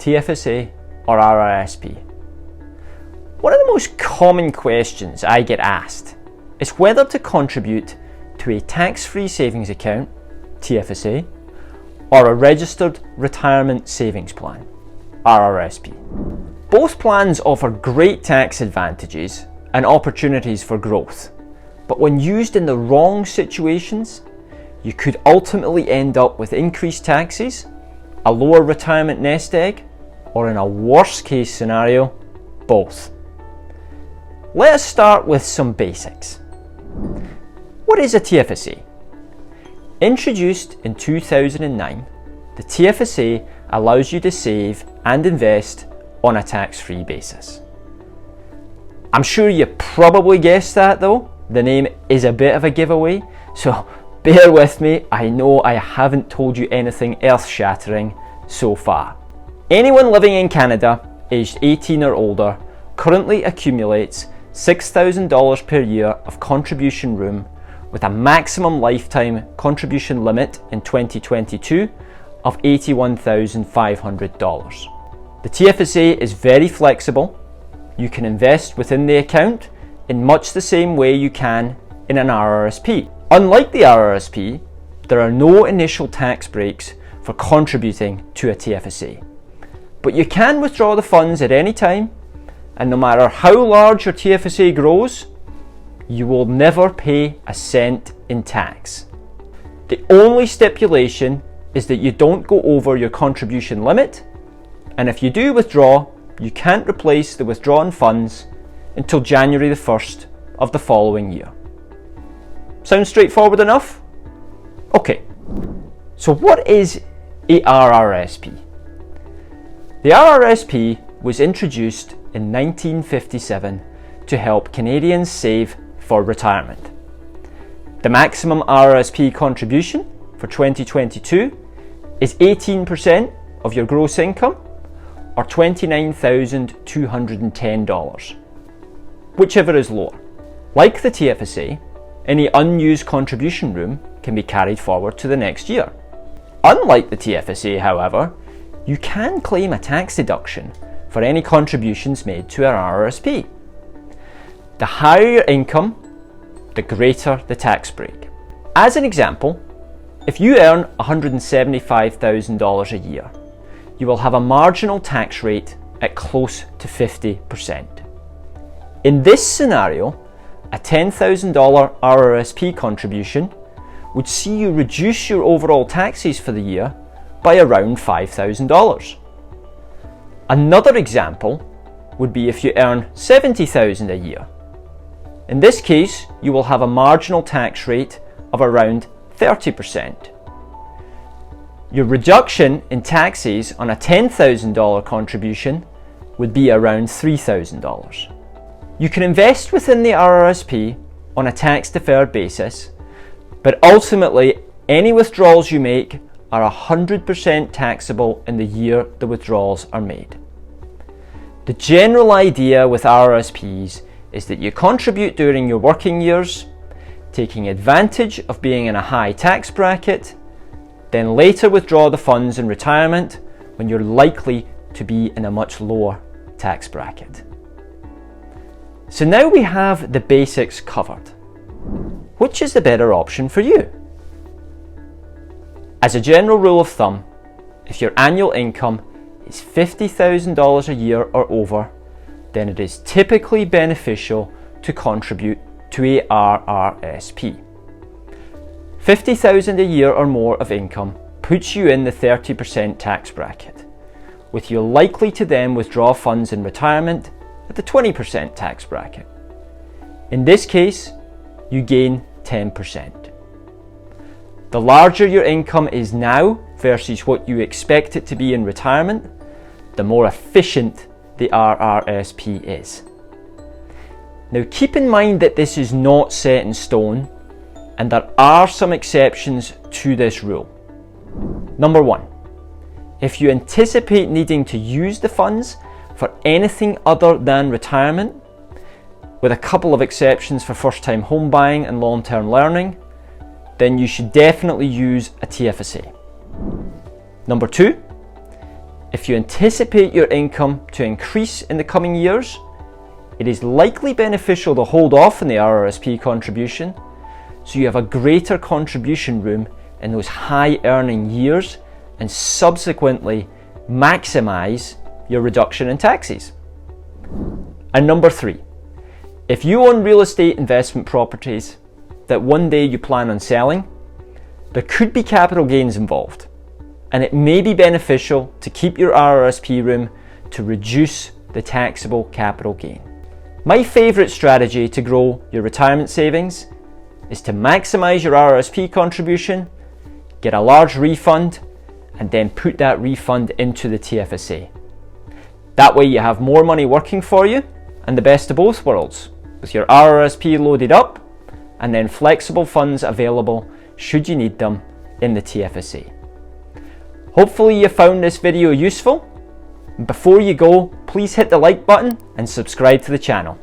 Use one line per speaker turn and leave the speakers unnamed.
TFSA or RRSP? One of the most common questions I get asked is whether to contribute to a tax-free savings account, TFSA, or a registered retirement savings plan, RRSP. Both plans offer great tax advantages and opportunities for growth, but when used in the wrong situations, you could ultimately end up with increased taxes, a lower retirement nest egg, or in a worst case scenario, both. Let us start with some basics. What is a TFSA? Introduced in 2009, the TFSA allows you to save and invest on a tax-free basis. I'm sure you probably guessed that though. The name is a bit of a giveaway, so bear with me. I know I haven't told you anything earth-shattering so far. Anyone living in Canada aged 18 or older currently accumulates $6,000 per year of contribution room with a maximum lifetime contribution limit in 2022 of $81,500. The TFSA is very flexible. You can invest within the account in much the same way you can in an RRSP. Unlike the RRSP, there are no initial tax breaks for contributing to a TFSA. But you can withdraw the funds at any time, and no matter how large your TFSA grows, you will never pay a cent in tax. The only stipulation is that you don't go over your contribution limit, and if you do withdraw, you can't replace the withdrawn funds until January the 1st of the following year. Sound straightforward enough? Okay, so what is a RRSP? The RRSP was introduced in 1957 to help Canadians save for retirement. The maximum RRSP contribution for 2022 is 18% of your gross income, or $29,210, whichever is lower. Like the TFSA, any unused contribution room can be carried forward to the next year. Unlike the TFSA, however, you can claim a tax deduction for any contributions made to an RRSP. The higher your income, the greater the tax break. As an example, if you earn $175,000 a year, you will have a marginal tax rate at close to 50%. In this scenario, a $10,000 RRSP contribution would see you reduce your overall taxes for the year by around $5,000. Another example would be if you earn $70,000 a year. In this case, you will have a marginal tax rate of around 30%. Your reduction in taxes on a $10,000 contribution would be around $3,000. You can invest within the RRSP on a tax-deferred basis, but ultimately any withdrawals you make are 100% taxable in the year the withdrawals are made. The general idea with RRSPs is that you contribute during your working years, taking advantage of being in a high tax bracket, then later withdraw the funds in retirement when you're likely to be in a much lower tax bracket. So now we have the basics covered. Which is the better option for you? As a general rule of thumb, if your annual income is $50,000 a year or over, then it is typically beneficial to contribute to a RRSP. $50,000 a year or more of income puts you in the 30% tax bracket, with you likely to then withdraw funds in retirement at the 20% tax bracket. In this case, you gain 10%. The larger your income is now versus what you expect it to be in retirement, the more efficient the RRSP is. Now keep in mind that this is not set in stone, and there are some exceptions to this rule. Number one, if you anticipate needing to use the funds for anything other than retirement, with a couple of exceptions for first-time home buying and long-term learning, then you should definitely use a TFSA. Number two, If you anticipate your income to increase in the coming years, it is likely beneficial to hold off on the RRSP contribution so you have a greater contribution room in those high earning years and subsequently maximize your reduction in taxes. And number 3, if you own real estate investment properties that one day you plan on selling, there could be capital gains involved, and it may be beneficial to keep your RRSP room to reduce the taxable capital gain. My favourite strategy to grow your retirement savings is to maximise your RRSP contribution, get a large refund, and then put that refund into the TFSA. That way you have more money working for you and the best of both worlds, with your RRSP loaded up and then flexible funds available should you need them in the TFSA. Hopefully you found this video useful. Before you go, please hit the like button and subscribe to the channel.